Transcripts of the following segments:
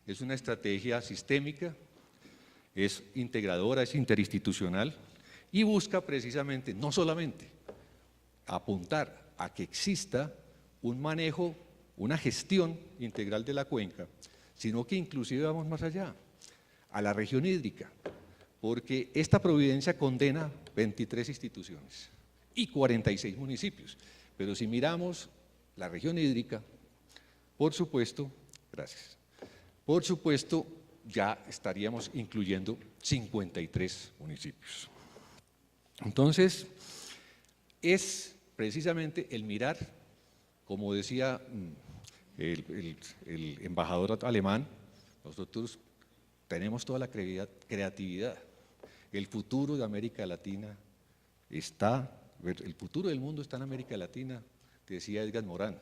es una estrategia sistémica, es integradora, es interinstitucional y busca precisamente, no solamente apuntar a que exista un manejo, una gestión integral de la cuenca, sino que inclusive vamos más allá, a la región hídrica, porque esta providencia condena 23 instituciones y 46 municipios, pero si miramos la región hídrica, por supuesto, gracias, por supuesto ya estaríamos incluyendo 53 municipios. Entonces, es precisamente el mirar, como decía el embajador alemán, nosotros tenemos toda la creatividad, el futuro de América Latina está, el futuro del mundo está en América Latina, decía Edgar Morán.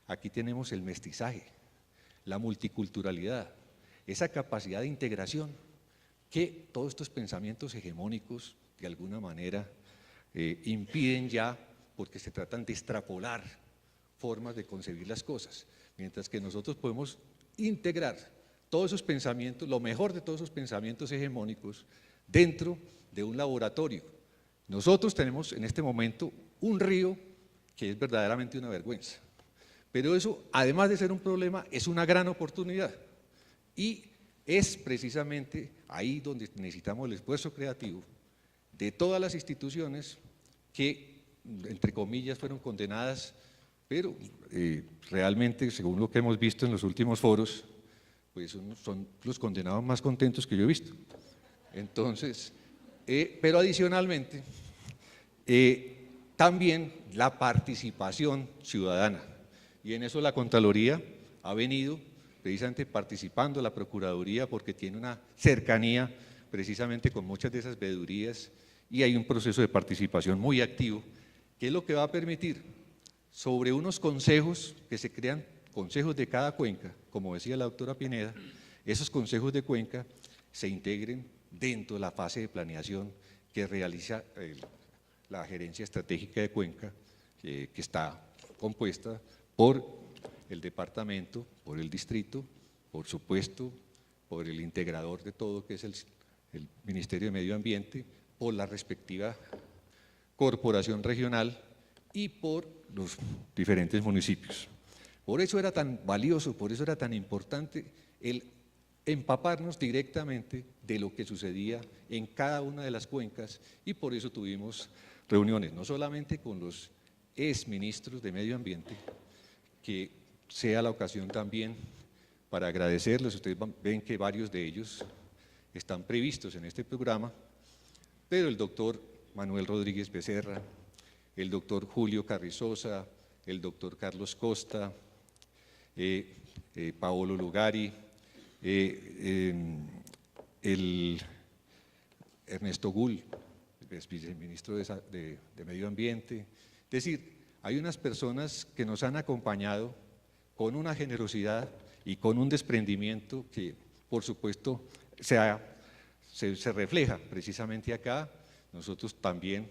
Aquí tenemos el mestizaje, la multiculturalidad, esa capacidad de integración que todos estos pensamientos hegemónicos de alguna manera impiden ya, porque se tratan de extrapolar formas de concebir las cosas, mientras que nosotros podemos integrar todos esos pensamientos, lo mejor de todos esos pensamientos hegemónicos dentro de un laboratorio. Nosotros tenemos en este momento un río que es verdaderamente una vergüenza, pero eso, además de ser un problema, es una gran oportunidad y es precisamente ahí donde necesitamos el esfuerzo creativo de todas las instituciones que, entre comillas, fueron condenadas, pero realmente, según lo que hemos visto en los últimos foros, pues son los condenados más contentos que yo he visto. Entonces, pero adicionalmente, también la participación ciudadana, y en eso la Contraloría ha venido precisamente participando, la Procuraduría, porque tiene una cercanía precisamente con muchas de esas veedurías y hay un proceso de participación muy activo, que es lo que va a permitir sobre unos consejos que se crean, consejos de cada cuenca, como decía la doctora Pineda, esos consejos de cuenca se integren dentro de la fase de planeación que realiza la Gerencia Estratégica de Cuenca, que está compuesta por el departamento, por el distrito, por supuesto, por el integrador de todo, que es el Ministerio de Medio Ambiente, por la respectiva corporación regional y por los diferentes municipios. Por eso era tan valioso, por eso era tan importante el empaparnos directamente de lo que sucedía en cada una de las cuencas y por eso tuvimos reuniones, no solamente con los exministros de Medio Ambiente, que sea la ocasión también para agradecerles. Ustedes ven que varios de ellos están previstos en este programa, pero el doctor Manuel Rodríguez Becerra, el doctor Julio Carrizosa, el doctor Carlos Costa, Paolo Lugari, el Ernesto Gull, viceministro de Medio Ambiente. Es decir, hay unas personas que nos han acompañado con una generosidad y con un desprendimiento que, por supuesto, se refleja precisamente acá. Nosotros también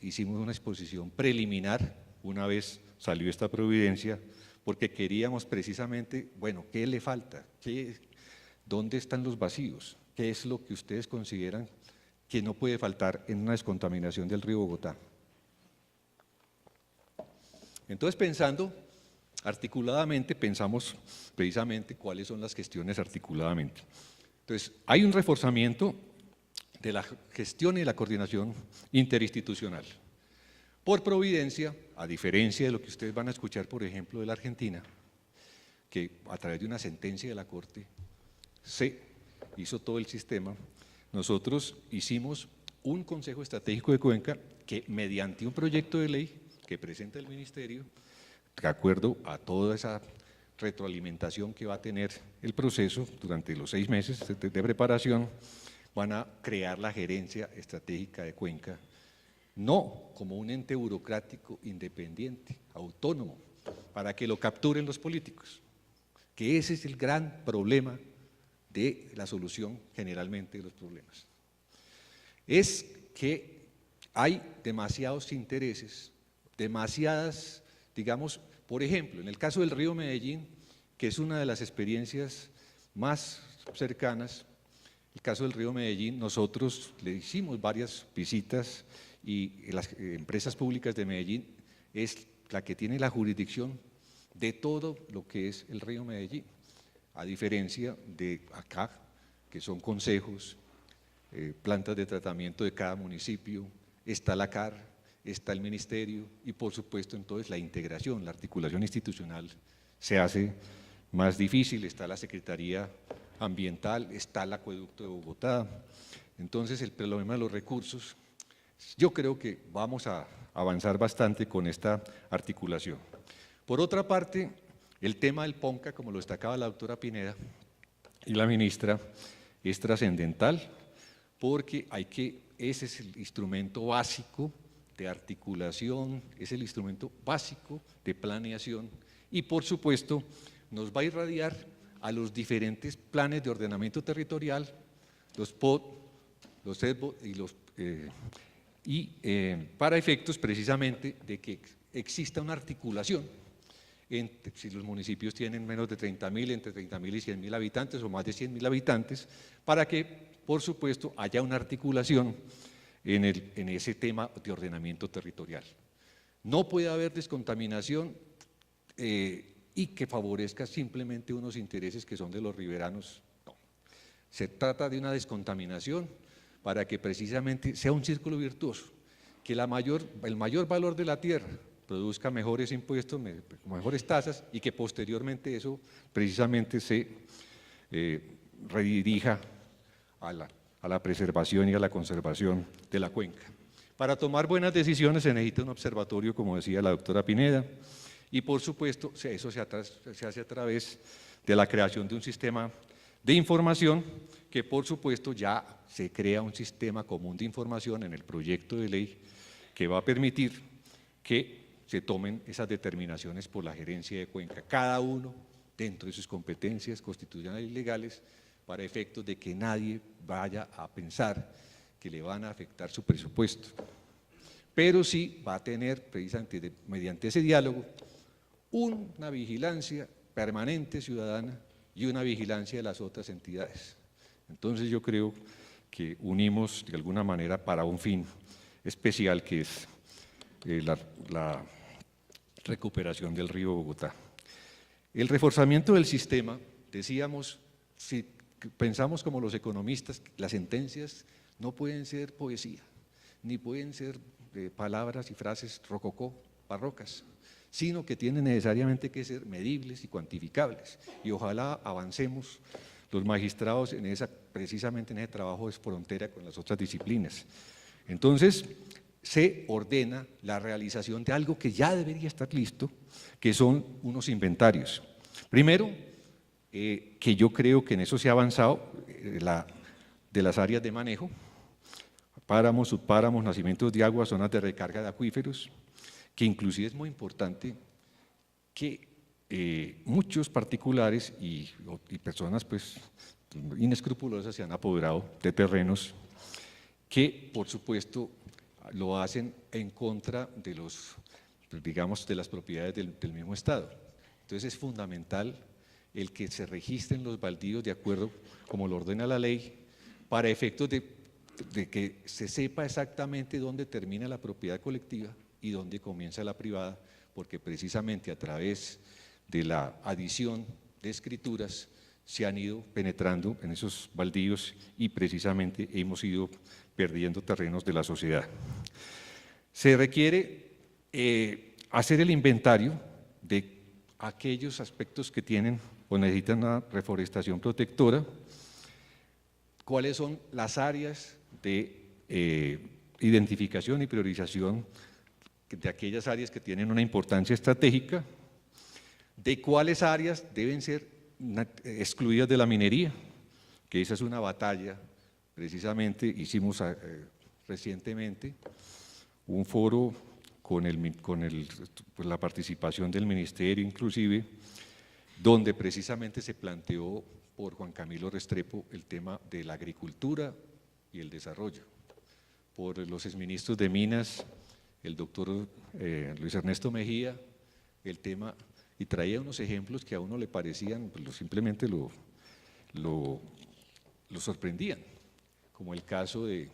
hicimos una exposición preliminar una vez salió esta providencia, porque queríamos precisamente, bueno, ¿qué le falta? ¿Dónde están los vacíos? ¿Qué es lo que ustedes consideran que no puede faltar en una descontaminación del río Bogotá? Entonces, pensando articuladamente, pensamos precisamente cuáles son las gestiones articuladamente. Entonces, hay un reforzamiento de la gestión y la coordinación interinstitucional. Por providencia, a diferencia de lo que ustedes van a escuchar, por ejemplo, de la Argentina, que a través de una sentencia de la Corte se hizo todo el sistema, nosotros hicimos un Consejo Estratégico de Cuenca que, mediante un proyecto de ley que presenta el Ministerio, de acuerdo a toda esa retroalimentación que va a tener el proceso durante los 6 meses de preparación, van a crear la Gerencia Estratégica de Cuenca, no como un ente burocrático independiente, autónomo, para que lo capturen los políticos, que ese es el gran problema de la solución generalmente de los problemas. Es que hay demasiados intereses, demasiadas, digamos, por ejemplo, en el caso del río Medellín, que es una de las experiencias más cercanas. El caso del río Medellín, nosotros le hicimos varias visitas y las empresas públicas de Medellín es la que tiene la jurisdicción de todo lo que es el río Medellín, a diferencia de acá, que son consejos, plantas de tratamiento de cada municipio, está la CAR, está el ministerio y por supuesto entonces la integración, la articulación institucional se hace más difícil, está la Secretaría Ambiental, está el Acueducto de Bogotá, entonces el problema de los recursos, yo creo que vamos a avanzar bastante con esta articulación. Por otra parte, el tema del PONCA, como lo destacaba la doctora Pineda y la ministra, es trascendental porque ese es el instrumento básico de articulación, es el instrumento básico de planeación y por supuesto nos va a irradiar a los diferentes planes de ordenamiento territorial, los POT, los EDBO y para efectos precisamente de que exista una articulación si los municipios tienen menos de 30.000, entre 30.000 y 100.000 habitantes o más de 100.000 habitantes, para que, por supuesto, haya una articulación en ese tema de ordenamiento territorial. No puede haber descontaminación y que favorezca simplemente unos intereses que son de los riberanos, no. Se trata de una descontaminación para que precisamente sea un círculo virtuoso, que el mayor valor de la tierra produzca mejores impuestos, mejores tasas y que posteriormente eso precisamente se redirija a la preservación y a la conservación de la cuenca. Para tomar buenas decisiones se necesita un observatorio, como decía la doctora Pineda, y por supuesto eso se hace a través de la creación de un sistema de información que por supuesto ya se crea un sistema común de información en el proyecto de ley que va a permitir que se tomen esas determinaciones por la gerencia de cuenca, cada uno dentro de sus competencias constitucionales y legales, para efectos de que nadie vaya a pensar que le van a afectar su presupuesto. Pero sí va a tener, precisamente mediante ese diálogo, una vigilancia permanente ciudadana y una vigilancia de las otras entidades. Entonces yo creo que unimos de alguna manera para un fin especial que es la recuperación del río Bogotá. El reforzamiento del sistema, decíamos, si pensamos como los economistas, las sentencias no pueden ser poesía, ni pueden ser palabras y frases rococó, barrocas, sino que tienen necesariamente que ser medibles y cuantificables. Y ojalá avancemos los magistrados precisamente en ese trabajo de frontera con las otras disciplinas. Entonces, se ordena la realización de algo que ya debería estar listo, que son unos inventarios. Primero, que yo creo que en eso se ha avanzado, de las áreas de manejo, páramos, subpáramos, nacimientos de agua, zonas de recarga de acuíferos, que inclusive es muy importante que muchos particulares y personas pues inescrupulosas se han apoderado de terrenos que por supuesto lo hacen en contra de de las propiedades del mismo Estado. Entonces es fundamental el que se registren los baldíos de acuerdo como lo ordena la ley, para efectos de que se sepa exactamente dónde termina la propiedad colectiva y dónde comienza la privada, porque precisamente a través de la adición de escrituras se han ido penetrando en esos baldíos y precisamente hemos ido perdiendo terrenos de la sociedad. Se requiere hacer el inventario de aquellos aspectos que tienen o necesitan una reforestación protectora, cuáles son las áreas de identificación y priorización de aquellas áreas que tienen una importancia estratégica, de cuáles áreas deben ser excluidas de la minería, que esa es una batalla. Precisamente hicimos recientemente un foro con la participación del ministerio inclusive, donde precisamente se planteó por Juan Camilo Restrepo el tema de la agricultura y el desarrollo, por los exministros de Minas, el doctor Luis Ernesto Mejía, el tema y traía unos ejemplos que a uno le parecían, pues, simplemente lo sorprendían, como el caso de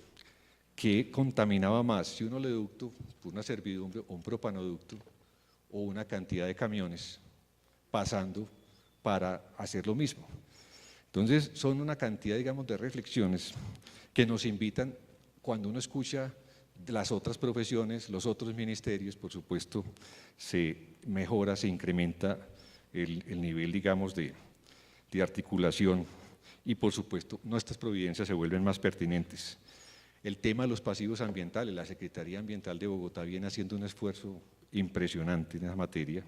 qué contaminaba más, si un oleoducto, una servidumbre o un propanoducto, o una cantidad de camiones pasando para hacer lo mismo. Entonces, son una cantidad, digamos, de reflexiones que nos invitan, cuando uno escucha las otras profesiones, los otros ministerios, por supuesto, se mejora, se incrementa el nivel, digamos, de articulación y, por supuesto, nuestras providencias se vuelven más pertinentes. El tema de los pasivos ambientales, la Secretaría Ambiental de Bogotá viene haciendo un esfuerzo impresionante en esa materia.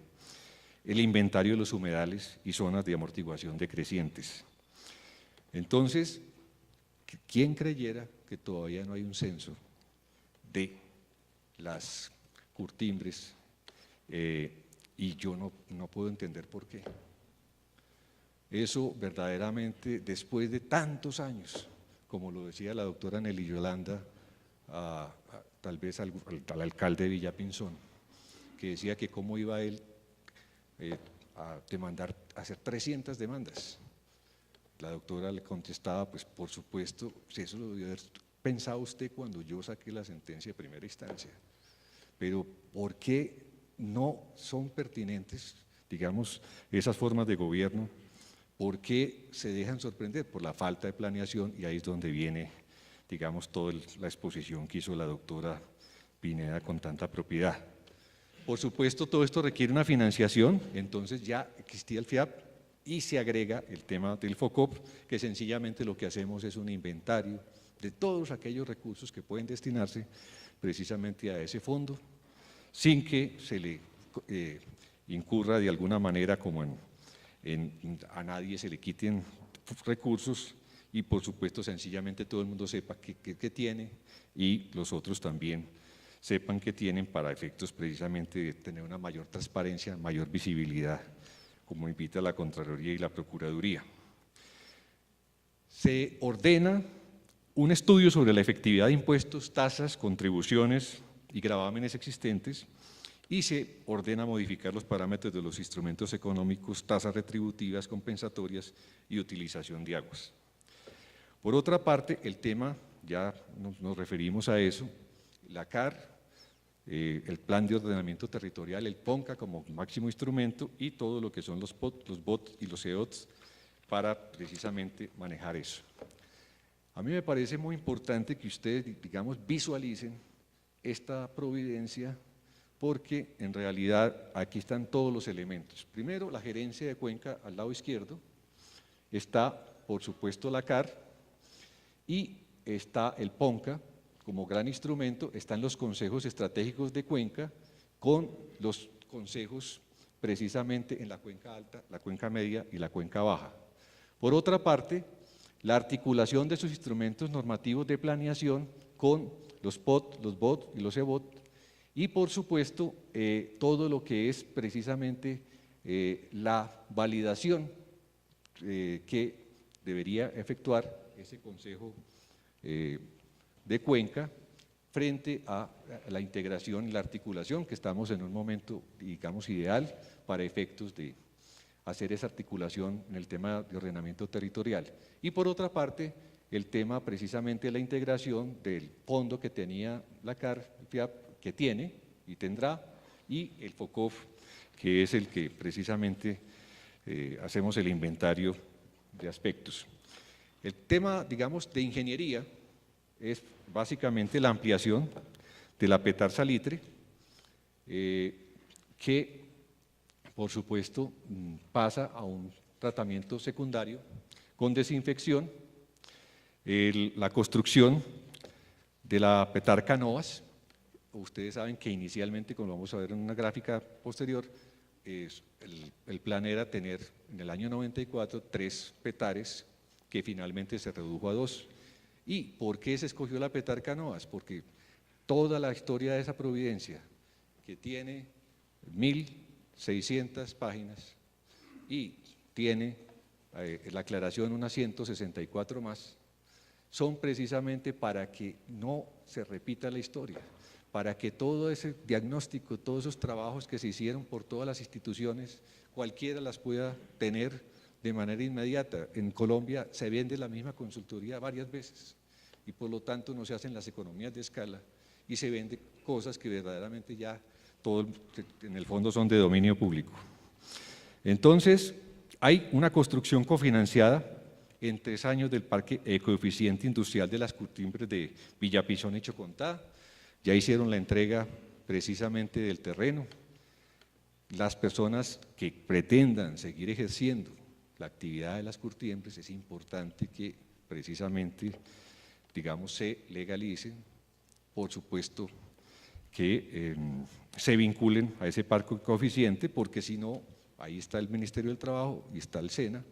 El inventario de los humedales y zonas de amortiguación decrecientes. Entonces, ¿quién creyera que todavía no hay un censo de las curtimbres? Y yo no puedo entender por qué. Eso verdaderamente, después de tantos años, como lo decía la doctora Nelly Yolanda, tal vez al alcalde de Villapinzón, que decía que cómo iba él a demandar, a hacer 300 demandas. La doctora le contestaba, pues por supuesto, si eso lo debió haber pensado usted cuando yo saqué la sentencia de primera instancia, pero ¿por qué no son pertinentes, digamos, esas formas de gobierno? ¿Por qué se dejan sorprender? Por la falta de planeación, y ahí es donde viene, digamos, toda la exposición que hizo la doctora Pineda con tanta propiedad. Por supuesto, todo esto requiere una financiación, entonces ya existía el FIAP y se agrega el tema del FOCOP, que sencillamente lo que hacemos es un inventario de todos aquellos recursos que pueden destinarse precisamente a ese fondo, sin que se le incurra de alguna manera como a nadie se le quiten recursos, y por supuesto sencillamente todo el mundo sepa qué tiene y los otros también sepan que tienen, para efectos precisamente de tener una mayor transparencia, mayor visibilidad, como invita la Contraloría y la Procuraduría. Se ordena un estudio sobre la efectividad de impuestos, tasas, contribuciones y gravámenes existentes, y se ordena modificar los parámetros de los instrumentos económicos, tasas retributivas, compensatorias y utilización de aguas. Por otra parte, el tema, ya nos referimos a eso, la CAR, el Plan de Ordenamiento Territorial, el PONCA como máximo instrumento, y todo lo que son los BOT y los EOTs para precisamente manejar eso. A mí me parece muy importante que ustedes, digamos, visualicen esta providencia, porque en realidad aquí están todos los elementos. Primero, la gerencia de Cuenca al lado izquierdo, está por supuesto la CAR y está el PONCA como gran instrumento, están los consejos estratégicos de Cuenca con los consejos precisamente en la Cuenca Alta, la Cuenca Media y la Cuenca Baja. Por otra parte, la articulación de sus instrumentos normativos de planeación con los POT, los BOT y los EBOT, y por supuesto todo lo que es precisamente la validación que debería efectuar ese Consejo de Cuenca frente a la integración y la articulación, que estamos en un momento, digamos, ideal para efectos de hacer esa articulación en el tema de ordenamiento territorial. Y por otra parte, el tema precisamente de la integración del fondo que tenía la CAR, el FIAP, que tiene y tendrá, y el FOCOF, que es el que precisamente hacemos el inventario de aspectos. El tema, digamos, de ingeniería es básicamente la ampliación de la Petar Salitre, que por supuesto pasa a un tratamiento secundario con desinfección, la construcción de la Petar Canoas. Ustedes saben que inicialmente, como vamos a ver en una gráfica posterior, el plan era tener en el año 94 3 petares, que finalmente se redujo a 2. ¿Y por qué se escogió la Petar Canoas? Porque toda la historia de esa providencia, que tiene 1.600 páginas y tiene la aclaración unas 164 más, son precisamente para que no se repita la historia, para que todo ese diagnóstico, todos esos trabajos que se hicieron por todas las instituciones, cualquiera las pueda tener de manera inmediata. En Colombia se vende la misma consultoría varias veces y por lo tanto no se hacen las economías de escala y se venden cosas que verdaderamente ya todo, en el fondo son de dominio público. Entonces, hay una construcción cofinanciada en 3 años del Parque Ecoeficiente Industrial de las Curtimbres de Villapizón y Chocontá. Ya hicieron la entrega precisamente del terreno. Las personas que pretendan seguir ejerciendo la actividad de las curtiembres, es importante que precisamente, digamos, se legalicen, por supuesto que se vinculen a ese parque coeficiente, porque si no, ahí está el Ministerio del Trabajo y está el SENA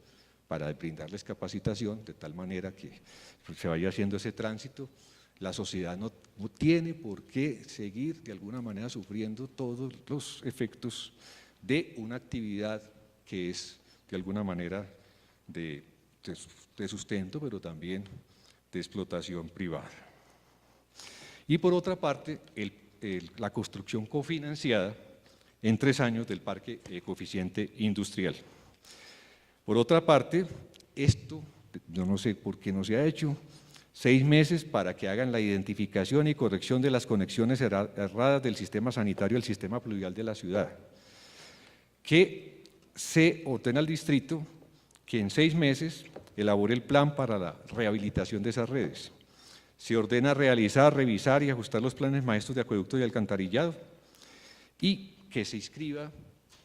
para brindarles capacitación de tal manera que se vaya haciendo ese tránsito. La sociedad no tiene por qué seguir de alguna manera sufriendo todos los efectos de una actividad que es de alguna manera de sustento, pero también de explotación privada. Y por otra parte, la construcción cofinanciada en 3 años del Parque Ecoeficiente Industrial. Por otra parte, esto, yo no sé por qué no se ha hecho, 6 meses para que hagan la identificación y corrección de las conexiones erradas del sistema sanitario al sistema pluvial de la ciudad. Que se ordena al distrito que en 6 meses elabore el plan para la rehabilitación de esas redes. Se ordena realizar, revisar y ajustar los planes maestros de acueducto y alcantarillado y que se inscriba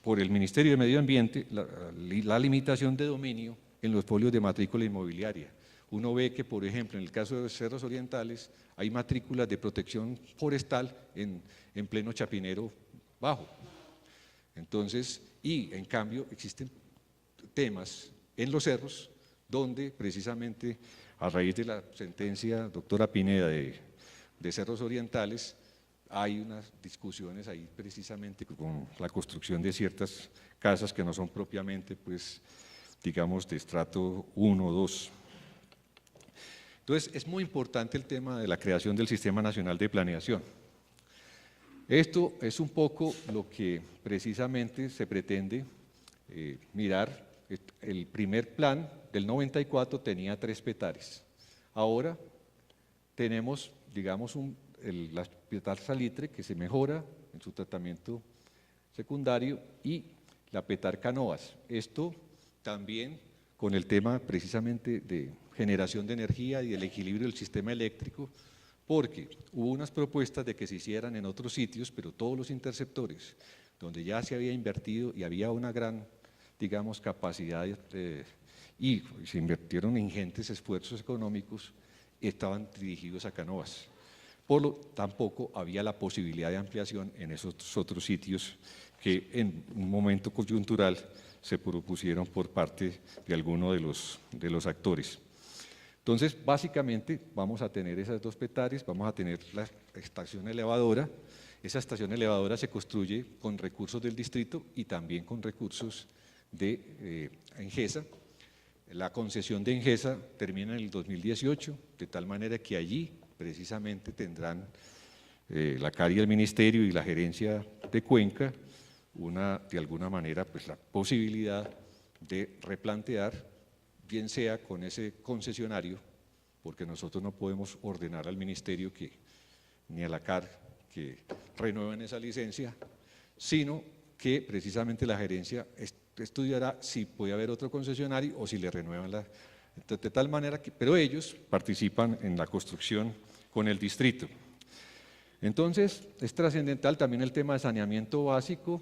por el Ministerio de Medio Ambiente la limitación de dominio en los folios de matrícula inmobiliaria. Uno ve que, por ejemplo, en el caso de los Cerros Orientales, hay matrículas de protección forestal en pleno Chapinero Bajo. Entonces, y en cambio existen temas en los cerros donde precisamente a raíz de la sentencia, doctora Pineda, de Cerros Orientales, hay unas discusiones ahí precisamente con la construcción de ciertas casas que no son propiamente, pues, digamos, de estrato 1 o 2. Entonces, es muy importante el tema de la creación del Sistema Nacional de Planeación. Esto es un poco lo que precisamente se pretende mirar. El primer plan del 94 tenía 3 petares. Ahora tenemos, digamos, la petar salitre que se mejora en su tratamiento secundario y la petar canoas. Esto también con el tema precisamente de generación de energía y del equilibrio del sistema eléctrico, porque hubo unas propuestas de que se hicieran en otros sitios, pero todos los interceptores, donde ya se había invertido y había una gran, digamos, capacidad y se invirtieron ingentes esfuerzos económicos, estaban dirigidos a canoas. Tampoco había la posibilidad de ampliación en esos otros sitios que en un momento coyuntural se propusieron por parte de alguno de los actores. Entonces, básicamente, vamos a tener esas 2 petares, vamos a tener la estación elevadora. Esa estación elevadora se construye con recursos del distrito y también con recursos de Engesa. La concesión de Engesa termina en el 2018, de tal manera que allí precisamente tendrán la CARI del Ministerio y la Gerencia de Cuenca de alguna manera, pues la posibilidad de replantear, bien sea con ese concesionario, porque nosotros no podemos ordenar al Ministerio ni a la CAR que renueven esa licencia, sino que precisamente la gerencia estudiará si puede haber otro concesionario o si le renuevan de tal manera que, pero ellos participan en la construcción con el distrito. Entonces, es trascendental también el tema de saneamiento básico.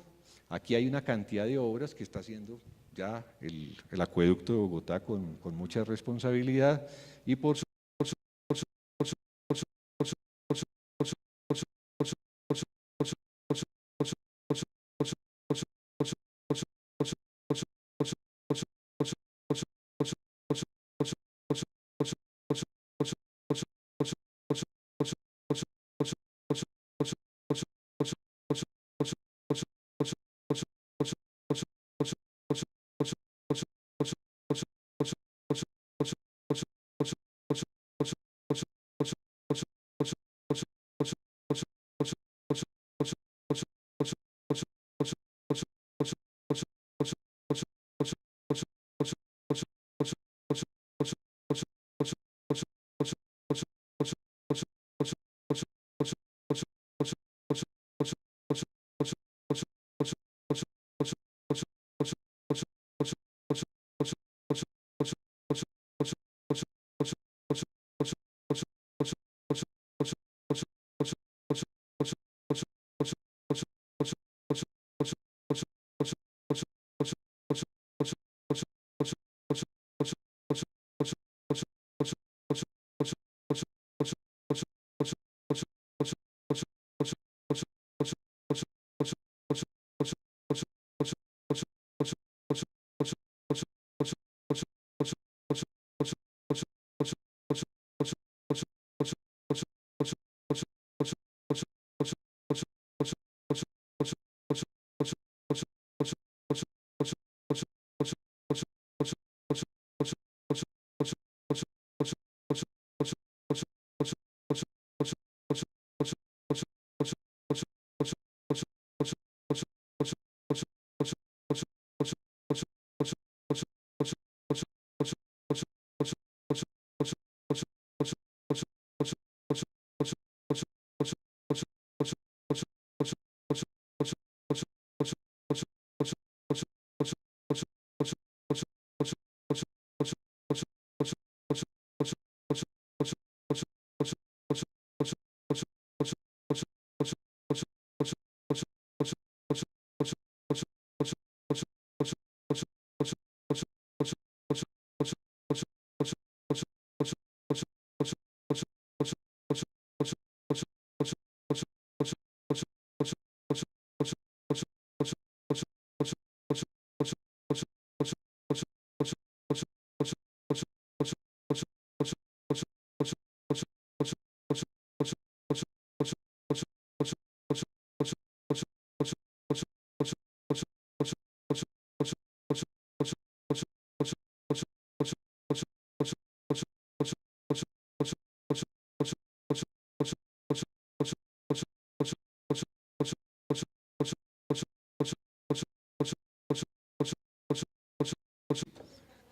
Aquí hay una cantidad de obras que está haciendo ya el acueducto de Bogotá con mucha responsabilidad y por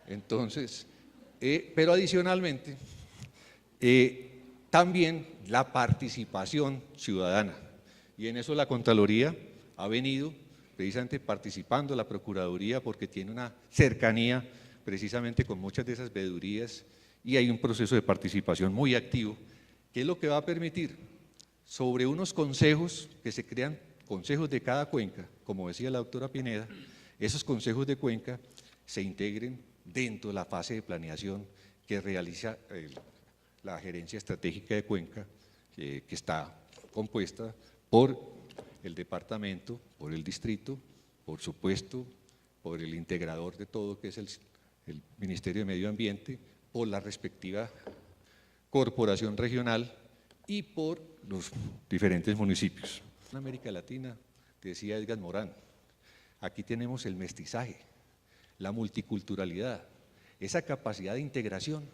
Entonces, pero adicionalmente, también la participación ciudadana. Y en eso la Contraloría ha venido precisamente participando, la Procuraduría, porque tiene una cercanía precisamente con muchas de esas veedurías y hay un proceso de participación muy activo, que es lo que va a permitir sobre unos consejos que se crean, consejos de cada cuenca, como decía la doctora Pineda, esos consejos de cuenca se integren dentro de la fase de planeación que realiza la Gerencia Estratégica de Cuenca, que está compuesta por el departamento, por el distrito, por supuesto, por el integrador de todo, que es el Ministerio de Medio Ambiente, por la respectiva corporación regional y por los diferentes municipios. En América Latina, decía Edgar Morán, aquí tenemos el mestizaje, la multiculturalidad, esa capacidad de integración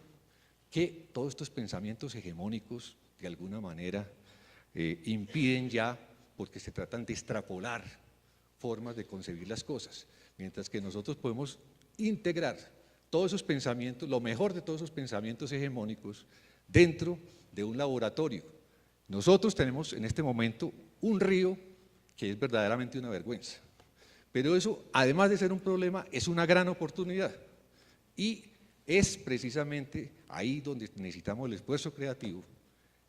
que todos estos pensamientos hegemónicos de alguna manera impiden ya, porque se tratan de extrapolar formas de concebir las cosas, mientras que nosotros podemos integrar todos esos pensamientos, lo mejor de todos esos pensamientos hegemónicos dentro de un laboratorio. Nosotros tenemos en este momento un río que es verdaderamente una vergüenza, pero eso, además de ser un problema, es una gran oportunidad y es precisamente ahí donde necesitamos el esfuerzo creativo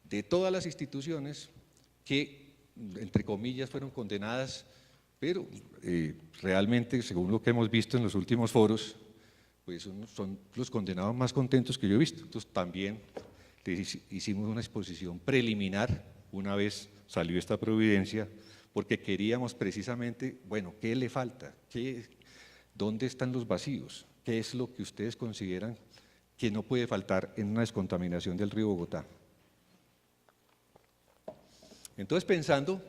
de todas las instituciones que, entre comillas, fueron condenadas, pero realmente, según lo que hemos visto en los últimos foros, pues son los condenados más contentos que yo he visto. Entonces también les hicimos una exposición preliminar una vez salió esta providencia, porque queríamos precisamente, bueno, ¿qué le falta? ¿Dónde están los vacíos? ¿Qué es lo que ustedes consideran que no puede faltar en una descontaminación del río Bogotá? Entonces, pensando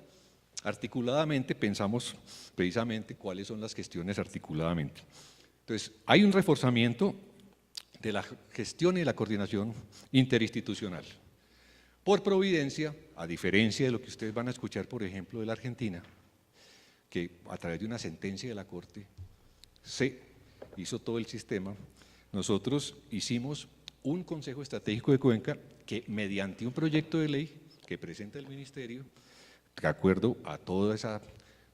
articuladamente, pensamos precisamente cuáles son las gestiones articuladamente. Entonces, hay un reforzamiento de la gestión y la coordinación interinstitucional. Por providencia, a diferencia de lo que ustedes van a escuchar, por ejemplo, de la Argentina, que a través de una sentencia de la Corte se hizo todo el sistema, nosotros hicimos un Consejo Estratégico de Cuenca que, mediante un proyecto de ley que presenta el Ministerio, de acuerdo a toda esa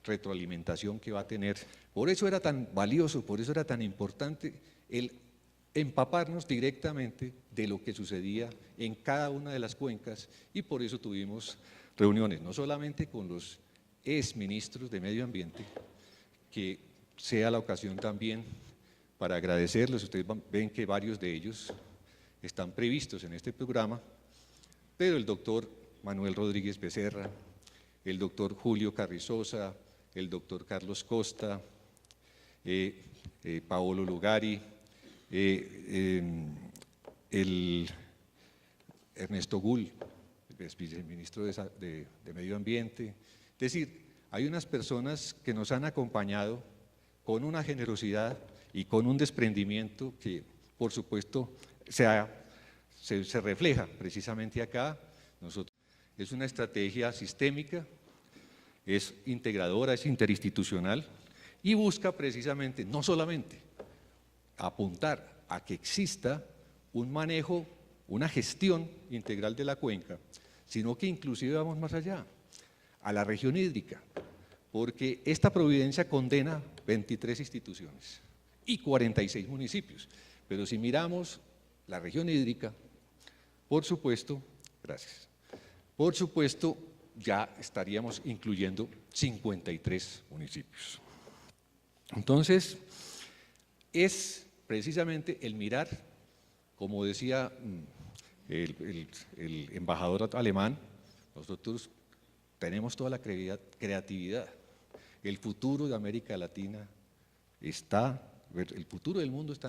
retroalimentación que va a tener, por eso era tan valioso, por eso era tan importante el empaparnos directamente de lo que sucedía en cada una de las cuencas, y por eso tuvimos reuniones, no solamente con los exministros de Medio Ambiente, que sea la ocasión también para agradecerles. Ustedes ven que varios de ellos están previstos en este programa, pero el doctor Manuel Rodríguez Becerra, el doctor Julio Carrizosa, el doctor Carlos Costa, Paolo Lugari, el Ernesto Gull, el viceministro de Medio Ambiente. Es decir, hay unas personas que nos han acompañado con una generosidad y con un desprendimiento que, por supuesto, se refleja precisamente acá. Es una estrategia sistémica, es integradora, es interinstitucional y busca precisamente, no solamente apuntar a que exista un manejo, una gestión integral de la cuenca, sino que inclusive vamos más allá, a la región hídrica, porque esta providencia condena 23 instituciones y 46 municipios, pero si miramos la región hídrica, por supuesto, gracias, por supuesto ya estaríamos incluyendo 53 municipios. Entonces, es precisamente el mirar, como decía el embajador alemán, nosotros tenemos toda la creatividad. El futuro de América Latina está, el futuro del mundo está